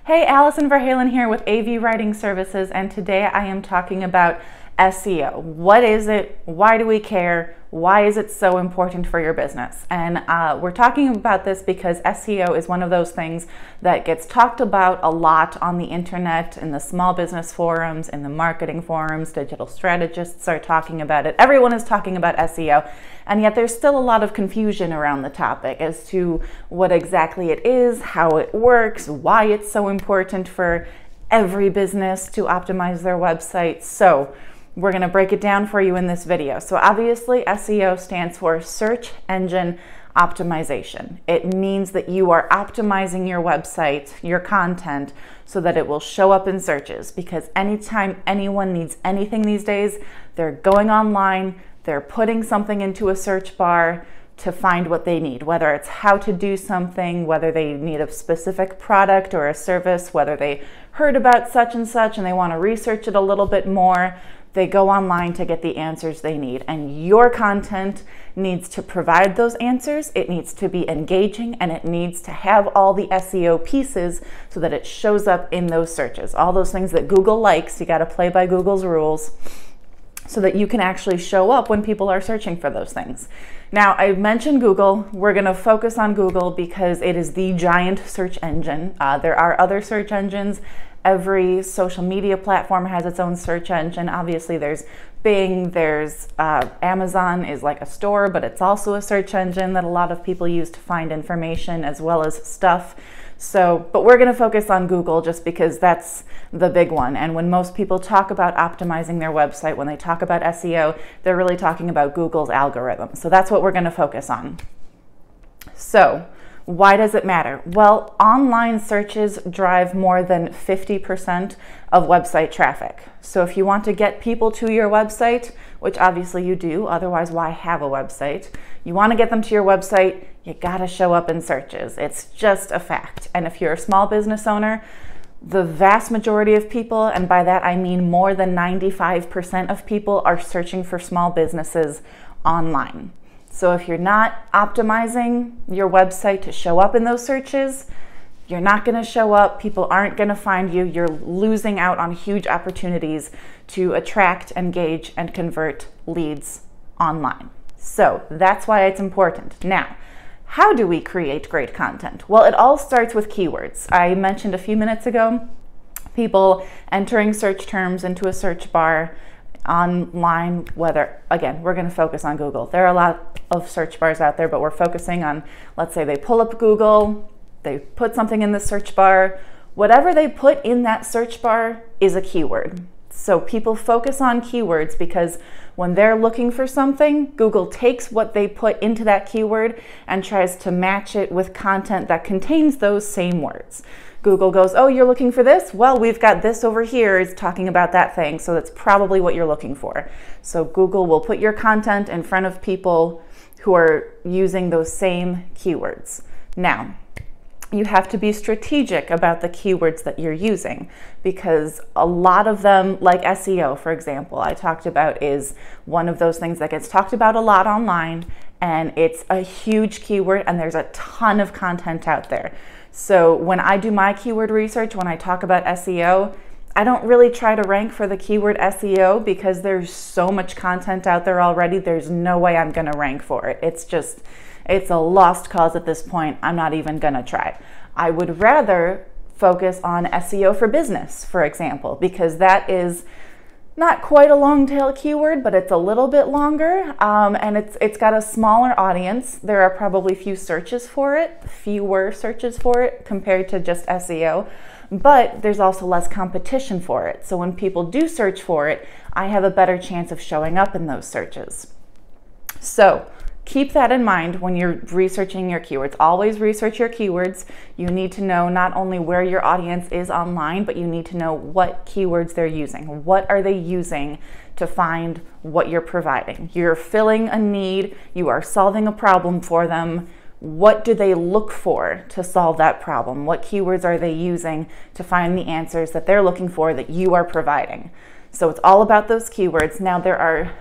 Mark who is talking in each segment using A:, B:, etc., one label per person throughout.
A: Hey, Allison Verhalen here with AV Writing Services, and today I am talking about SEO. What is it? Why do we care? Why is it so important for your business? And we're talking about this because SEO is one of those things that gets talked about a lot on the internet, in the small business forums, in the marketing forums. Digital strategists are talking about it. Everyone is talking about SEO, and yet there's still a lot of confusion around the topic as to what exactly it is, how it works, why it's so important for every business to optimize their website. So we're going to break it down for you in this video. So obviously SEO stands for search engine optimization. It means that you are optimizing your website, your content, so that it will show up in searches, because anytime anyone needs anything these days, they're going online, they're putting something into a search bar to find what they need, whether it's how to do something, whether they need a specific product or a service, whether they heard about such and such and they want to research it a little bit more. They go online to get the answers they need, and your content needs to provide those answers. It needs to be engaging, and it needs to have all the SEO pieces so that it shows up in those searches. All those things that Google likes, you got to play by Google's rules so that you can actually show up when people are searching for those things. Now, I mentioned Google. We're going to focus on Google because it is the giant search engine. There are other search engines. Every social media platform has its own search engine. Obviously, there's Bing, there's Amazon is like a store, but it's also a search engine that a lot of people use to find information as well as stuff. So, but we're going to focus on Google just because that's the big one. And when most people talk about optimizing their website, when they talk about SEO, they're really talking about Google's algorithm. So that's what we're going to focus on. So, why does it matter? Well, online searches drive more than 50% of website traffic. So if you want to get people to your website, which obviously you do, otherwise why have a website? You want to get them to your website, you gotta show up in searches. It's just a fact. And if you're a small business owner, the vast majority of people, and by that I mean more than 95% of people, are searching for small businesses online. So if you're not optimizing your website to show up in those searches, you're not going to show up. People aren't going to find you. You're losing out on huge opportunities to attract, engage, and convert leads online. So that's why it's important. Now, how do we create great content? Well, it all starts with keywords. I mentioned a few minutes ago, people entering search terms into a search bar online, whether, again, we're going to focus on Google. There are a lot of search bars out there, but we're focusing on, let's say they pull up Google, they put something in the search bar. Whatever they put in that search bar is a keyword. So people focus on keywords because when they're looking for something, Google takes what they put into that keyword and tries to match it with content that contains those same words. Google goes, oh, you're looking for this? Well, we've got this over here is talking about that thing, so that's probably what you're looking for. So Google will put your content in front of people who are using those same keywords. Now, you have to be strategic about the keywords that you're using, because a lot of them, like SEO, for example, I talked about, is one of those things that gets talked about a lot online, and it's a huge keyword, and there's a ton of content out there. So when I do my keyword research, when I talk about SEO, I don't really try to rank for the keyword SEO because there's so much content out there already. There's no way I'm going to rank for it. It's a lost cause at this point. I'm not even going to try. I would rather focus on SEO for business, for example, because that is not quite a long tail keyword, but it's a little bit longer, and it's got a smaller audience. There are probably fewer searches for it compared to just SEO, but there's also less competition for it. So when people do search for it, I have a better chance of showing up in those searches. So keep that in mind when you're researching your keywords. Always research your keywords. You need to know not only where your audience is online, but you need to know what keywords they're using. What are they using to find what you're providing? You're filling a need. You are solving a problem for them. What do they look for to solve that problem? What keywords are they using to find the answers that they're looking for that you are providing? So it's all about those keywords. Now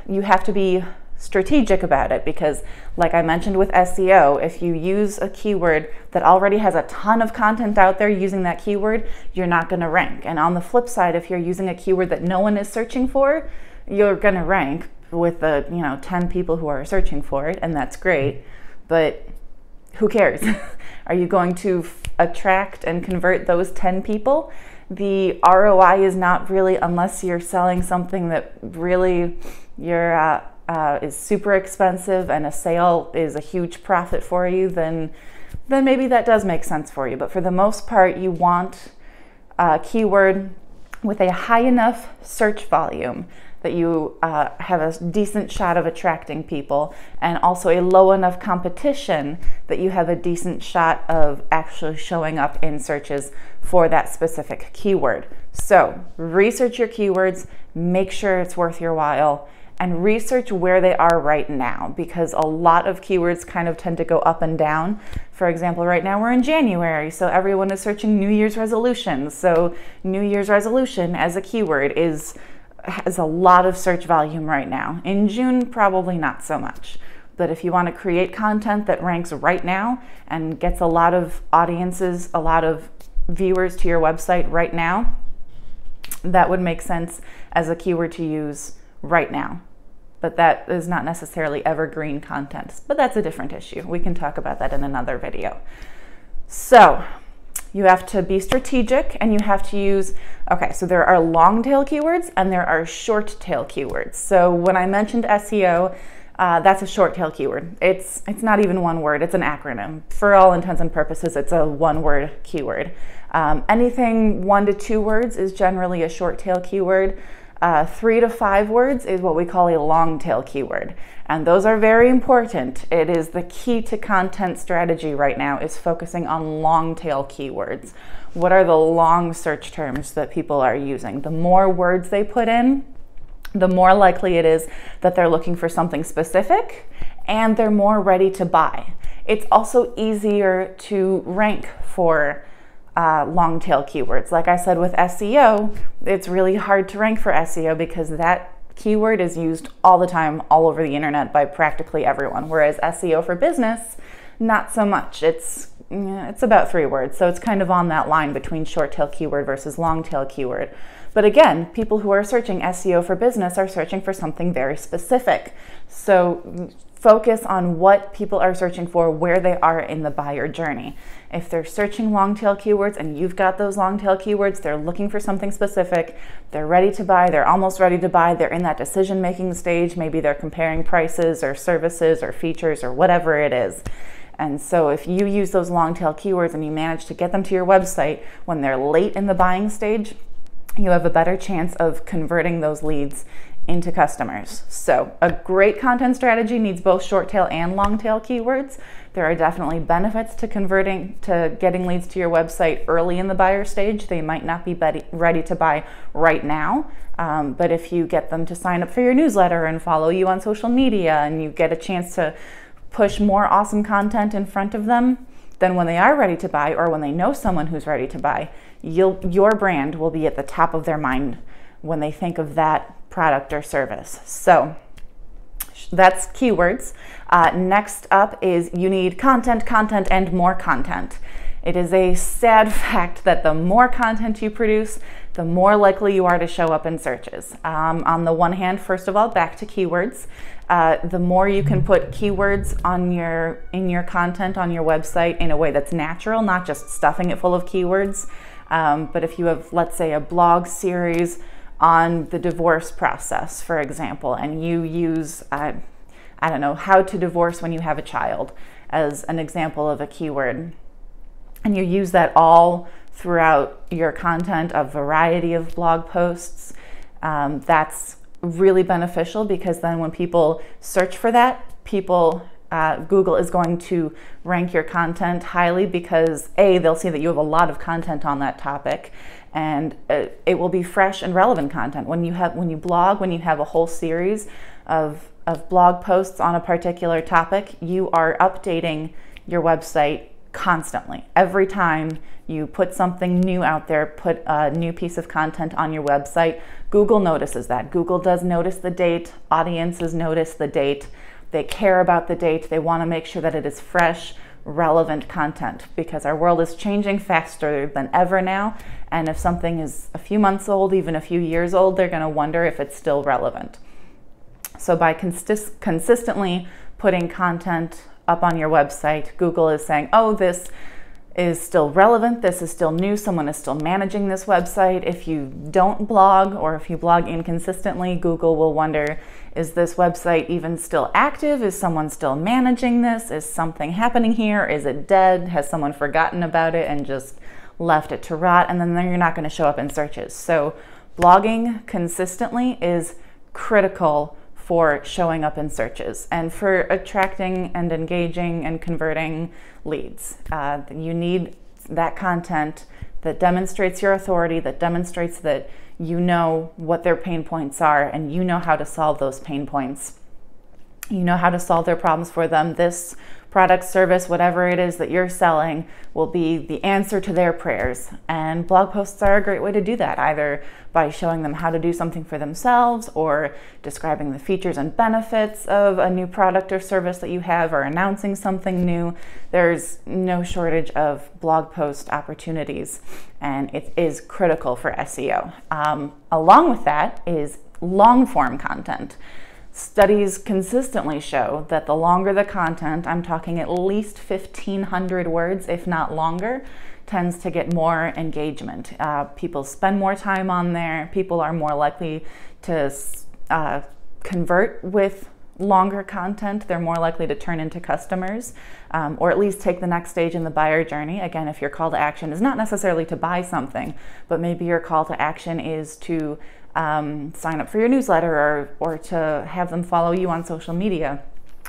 A: you have to be strategic about it, because like I mentioned with SEO, if you use a keyword that already has a ton of content out there using that keyword, you're not going to rank. And on the flip side, if you're using a keyword that no one is searching for, you're going to rank with the 10 people who are searching for it, and that's great, but who cares? Are you going to attract and convert those 10 people? The ROI is not really, unless you're selling something that really is super expensive and a sale is a huge profit for you, then maybe that does make sense for you. But for the most part, you want a keyword with a high enough search volume that you have a decent shot of attracting people, and also a low enough competition that you have a decent shot of actually showing up in searches for that specific keyword. So research your keywords, make sure it's worth your while, and research where they are right now, because a lot of keywords kind of tend to go up and down. For example, right now we're in January, so everyone is searching New Year's resolutions. So New Year's resolution as a keyword has a lot of search volume right now. In June, probably not so much. But if you want to create content that ranks right now and gets a lot of audiences, a lot of viewers to your website right now, that would make sense as a keyword to use right now. But that is not necessarily evergreen content, but that's a different issue. We can talk about that in another video. So you have to be strategic, and you have to use, okay, so there are long tail keywords and there are short tail keywords. So when I mentioned SEO, that's a short tail keyword. It's not even one word, it's an acronym. For all intents and purposes, it's a one word keyword. Anything 1 to 2 words is generally a short tail keyword. 3 to 5 words is what we call a long tail keyword. And those are very important. It is the key to content strategy right now, is focusing on long tail keywords. What are the long search terms that people are using? The more words they put in, the more likely it is that they're looking for something specific, and they're more ready to buy. It's also easier to rank for long tail keywords. Like I said with SEO, it's really hard to rank for SEO because that keyword is used all the time, all over the internet by practically everyone. Whereas SEO for business, not so much. It's about 3 words. So it's kind of on that line between short tail keyword versus long tail keyword. But again, people who are searching SEO for business are searching for something very specific. So focus on what people are searching for, where they are in the buyer journey. If they're searching long tail keywords and you've got those long tail keywords, they're looking for something specific, they're ready to buy, they're almost ready to buy, they're in that decision making stage, maybe they're comparing prices or services or features or whatever it is. And so if you use those long tail keywords and you manage to get them to your website when they're late in the buying stage, you have a better chance of converting those leads into customers. So a great content strategy needs both short tail and long tail keywords. There are definitely benefits to getting leads to your website early in the buyer stage. They might not be ready to buy right now, but if you get them to sign up for your newsletter and follow you on social media, and you get a chance to push more awesome content in front of them, then when they are ready to buy, or when they know someone who's ready to buy, your brand will be at the top of their mind when they think of that product or service. So that's keywords. Next up is you need content, and more content. It is a sad fact that the more content you produce, the more likely you are to show up in searches. On the one hand, first of all, back to keywords. The more you can put keywords in your content on your website in a way that's natural, not just stuffing it full of keywords, but if you have, let's say, a blog series on the divorce process, for example, and you use, I don't know, how to divorce when you have a child as an example of a keyword, and you use that all throughout your content, a variety of blog posts, that's really beneficial, because then when people search for that, Google is going to rank your content highly, because they'll see that you have a lot of content on that topic, and it will be fresh and relevant content. When you blog, when you have a whole series of blog posts on a particular topic, you are updating your website constantly. Every time you put something new out there, put a new piece of content on your website, Google notices that. Google does notice the date, audiences notice the date, they care about the date, they want to make sure that it is fresh, relevant content, because our world is changing faster than ever now, and if something is a few months old, even a few years old, they're going to wonder if it's still relevant. So by consistently putting content up on your website, Google is saying, oh, this is still relevant, this is still new, someone is still managing this website. If you don't blog, or if you blog inconsistently, Google will wonder, is this website even still active? Is someone still managing this? Is something happening here? Is it dead? Has someone forgotten about it and just left it to rot? And then you're not going to show up in searches. So blogging consistently is critical for showing up in searches and for attracting and engaging and converting leads. You need that content that demonstrates your authority, that demonstrates that you know what their pain points are and you know how to solve those pain points. You know how to solve their problems for them. This product, service, whatever it is that you're selling will be the answer to their prayers. And blog posts are a great way to do that, either by showing them how to do something for themselves or describing the features and benefits of a new product or service that you have or announcing something new. There's no shortage of blog post opportunities, and it is critical for SEO. Along with that is long form content. Studies consistently show that the longer the content, I'm talking at least 1,500 words, if not longer, tends to get more engagement. People spend more time on there. People are more likely to convert with longer content. They're more likely to turn into customers, or at least take the next stage in the buyer journey. Again, if your call to action is not necessarily to buy something, but maybe your call to action is to sign up for your newsletter or to have them follow you on social media,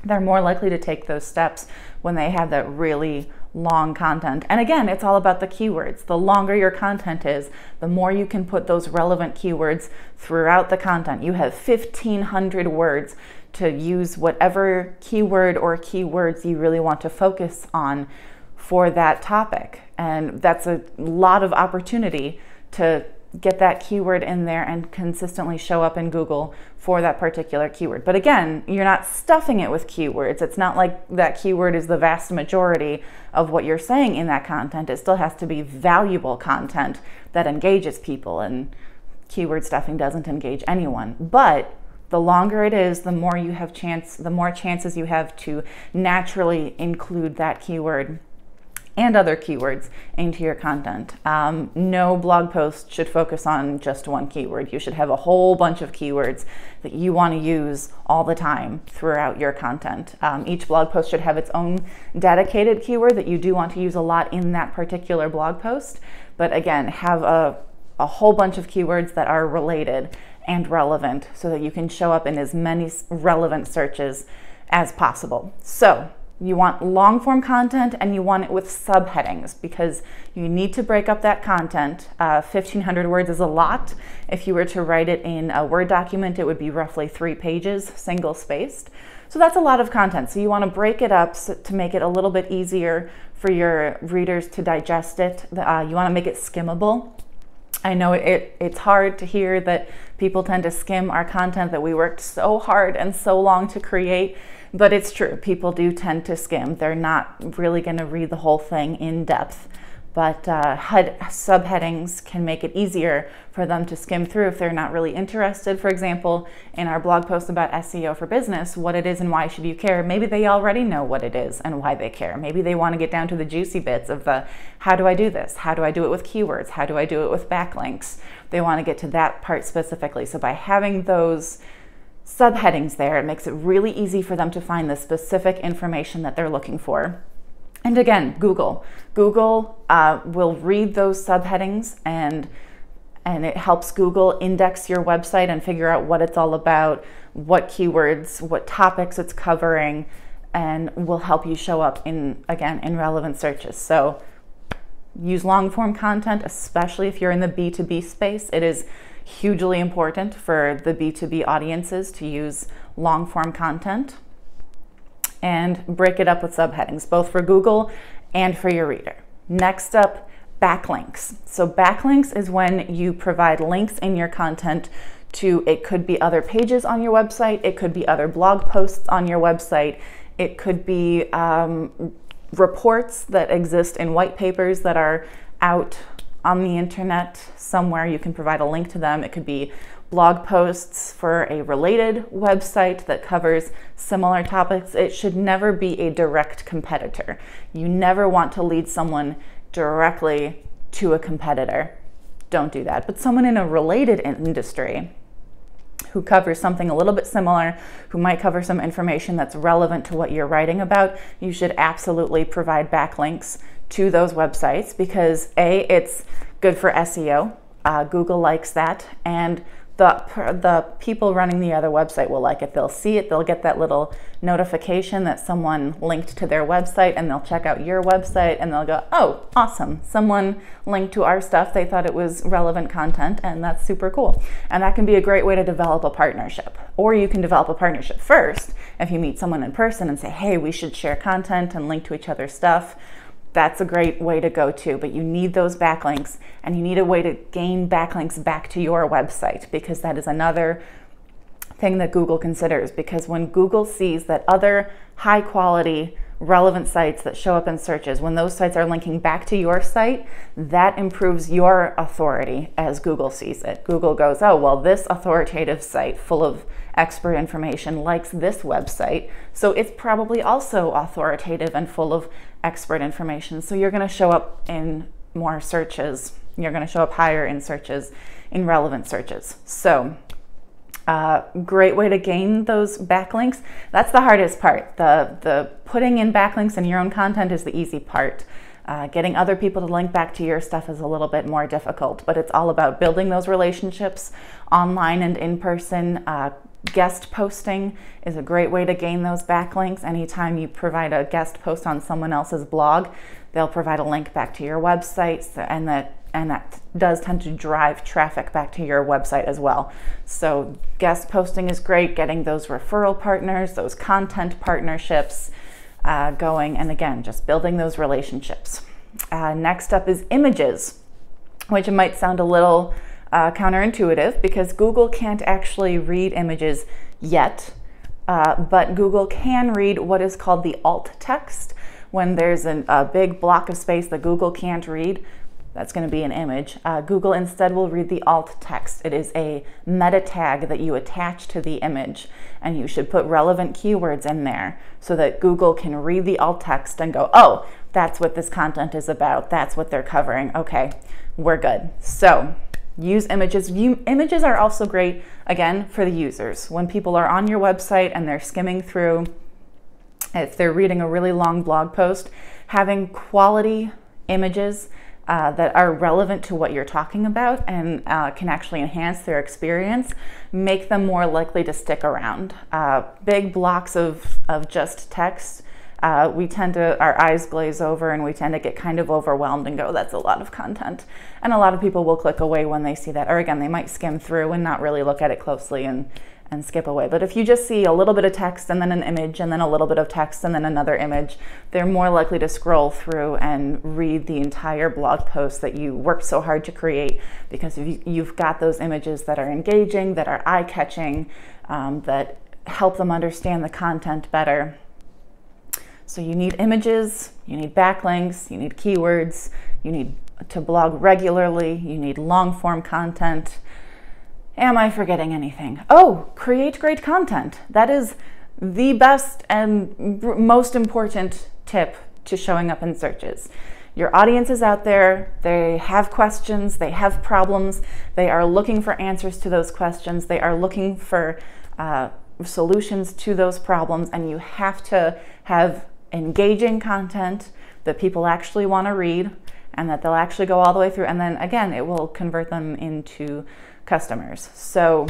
A: they're more likely to take those steps when they have that really long content. And again, it's all about the keywords. The longer your content is, the more you can put those relevant keywords throughout the content. You have 1,500 words to use whatever keyword or keywords you really want to focus on for that topic. And that's a lot of opportunity to get that keyword in there and consistently show up in Google for that particular keyword. But again, you're not stuffing it with keywords. It's not like that keyword is the vast majority of what you're saying in that content. It still has to be valuable content that engages people, and keyword stuffing doesn't engage anyone. But the longer it is, the more you have the more chances you have to naturally include that keyword and other keywords into your content. No blog post should focus on just one keyword. You should have a whole bunch of keywords that you want to use all the time throughout your content. Each blog post should have its own dedicated keyword that you do want to use a lot in that particular blog post. But again, have a whole bunch of keywords that are related and relevant so that you can show up in as many relevant searches as possible. So you want long form content, and you want it with subheadings, because you need to break up that content. 1,500 words is a lot. If you were to write it in a Word document, it would be roughly 3 pages, single spaced. So that's a lot of content. So you want to break it up to make it a little bit easier for your readers to digest it. You want to make it skimmable. I know it's hard to hear that people tend to skim our content that we worked so hard and so long to create, but it's true. People do tend to skim. They're not really going to read the whole thing in depth. But subheadings can make it easier for them to skim through if they're not really interested. For example, in our blog post about SEO for business, what it is and why should you care, maybe they already know what it is and why they care. Maybe they want to get down to the juicy bits of the, how do I do this? How do I do it with keywords? How do I do it with backlinks? They want to get to that part specifically. So by having those subheadings there, it makes it really easy for them to find the specific information that they're looking for. And again, Google will read those subheadings, and it helps Google index your website and figure out what it's all about, what keywords, what topics it's covering, and will help you show up in relevant searches. So use long form content, especially if you're in the B2B space. It is hugely important for the B2B audiences to use long form content, and break it up with subheadings, both for Google and for your reader. Next up, backlinks. So backlinks is when you provide links in your content to, it could be other pages on your website, it could be other blog posts on your website, it could be reports that exist in white papers that are out on the internet somewhere. You can provide a link to them. It could be blog posts for a related website that covers similar topics. It should never be a direct competitor. You never want to lead someone directly to a competitor. Don't do that. But someone in a related industry who covers something a little bit similar, who might cover some information that's relevant to what you're writing about, you should absolutely provide backlinks to those websites because A, it's good for SEO. Google likes that, and the people running the other website will like it. They'll see it, they'll get that little notification that someone linked to their website, and they'll check out your website and they'll go, oh, awesome, someone linked to our stuff. They thought it was relevant content, and that's super cool. And that can be a great way to develop a partnership. Or you can develop a partnership first if you meet someone in person and say, hey, we should share content and link to each other's stuff. That's a great way to go too, but you need those backlinks, and you need a way to gain backlinks back to your website, because that is another thing that Google considers. Because when Google sees that other high quality relevant sites that show up in searches, when those sites are linking back to your site, that improves your authority as Google sees it. Google goes, oh, well, this authoritative site full of expert information likes this website, so it's probably also authoritative and full of expert information. So you're going to show up in more searches. You're going to show up higher in searches, in relevant searches. So great way to gain those backlinks. That's the hardest part. The putting in backlinks in your own content is the easy part. Getting other people to link back to your stuff is a little bit more difficult, but it's all about building those relationships online and in person. Guest posting is a great way to gain those backlinks. Anytime you provide a guest post on someone else's blog, they'll provide a link back to your website, and that does tend to drive traffic back to your website as well. So guest posting is great, getting those referral partners, those content partnerships going, and again, just building those relationships. Next up is images, which might sound a little counterintuitive because Google can't actually read images yet, but Google can read what is called the alt text. When there's a big block of space that Google can't read, that's going to be an image. Google instead will read the alt text. It is a meta tag that you attach to the image, and you should put relevant keywords in there so that Google can read the alt text and go, oh, that's what this content is about. That's what they're covering. Okay, we're good. So use images. Images are also great, again, for the users. When people are on your website and they're skimming through, if they're reading a really long blog post, having quality images that are relevant to what you're talking about and can actually enhance their experience, make them more likely to stick around. Big blocks of just text, our eyes glaze over and we tend to get kind of overwhelmed and go, that's a lot of content. And a lot of people will click away when they see that, or again, they might skim through and not really look at it closely and skip away. But if you just see a little bit of text and then an image and then a little bit of text and then another image, they're more likely to scroll through and read the entire blog post that you worked so hard to create, because you've got those images that are engaging, that are eye-catching, that help them understand the content better. So you need images, you need backlinks, you need keywords, you need to blog regularly, you need long-form content. Am I forgetting anything? Oh, create great content. That is the best and most important tip to showing up in searches. Your audience is out there, they have questions, they have problems, they are looking for answers to those questions, they are looking for solutions to those problems, and you have to have engaging content that people actually want to read and that they'll actually go all the way through, and then again, it will convert them into customers. So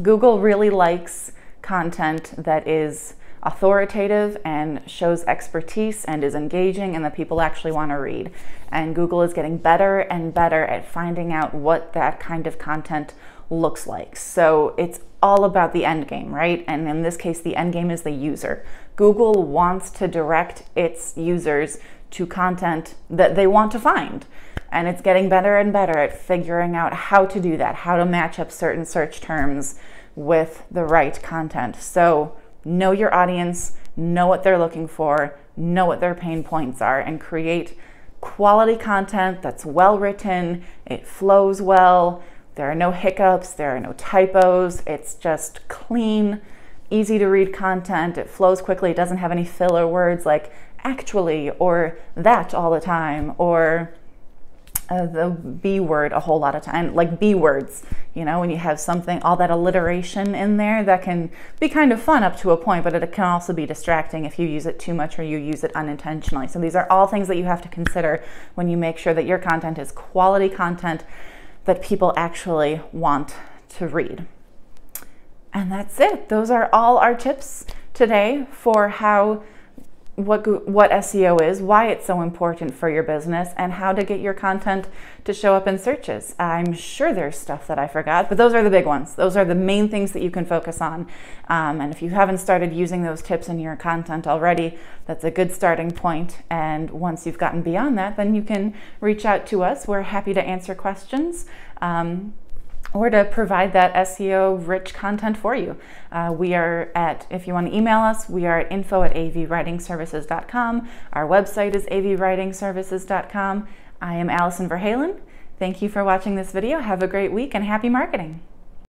A: Google really likes content that is authoritative and shows expertise and is engaging and that people actually want to read. And Google is getting better and better at finding out what that kind of content looks like. So it's all about the end game, right? And in this case, the end game is the user. Google wants to direct its users to content that they want to find. And it's getting better and better at figuring out how to do that, how to match up certain search terms with the right content. So know your audience, know what they're looking for, know what their pain points are, and create quality content that's well written, it flows well, there are no hiccups, there are no typos, it's just clean, easy to read content, it flows quickly, it doesn't have any filler words like actually or that all the time, or the B word a whole lot of time, like B words, you know, when you have something, all that alliteration in there, that can be kind of fun up to a point, but it can also be distracting if you use it too much or you use it unintentionally. So these are all things that you have to consider when you make sure that your content is quality content that people actually want to read. And that's it. Those are all our tips today for how what SEO is, why it's so important for your business, and how to get your content to show up in searches. I'm sure there's stuff that I forgot, but those are the big ones. Those are the main things that you can focus on. And if you haven't started using those tips in your content already, that's a good starting point. And once you've gotten beyond that, then you can reach out to us. We're happy to answer questions. Or to provide that SEO rich content for you. We are at, if you want to email us, we are at info@avwritingservices.com. Our website is avwritingservices.com. I am Allison Verhalen. Thank you for watching this video. Have a great week and happy marketing.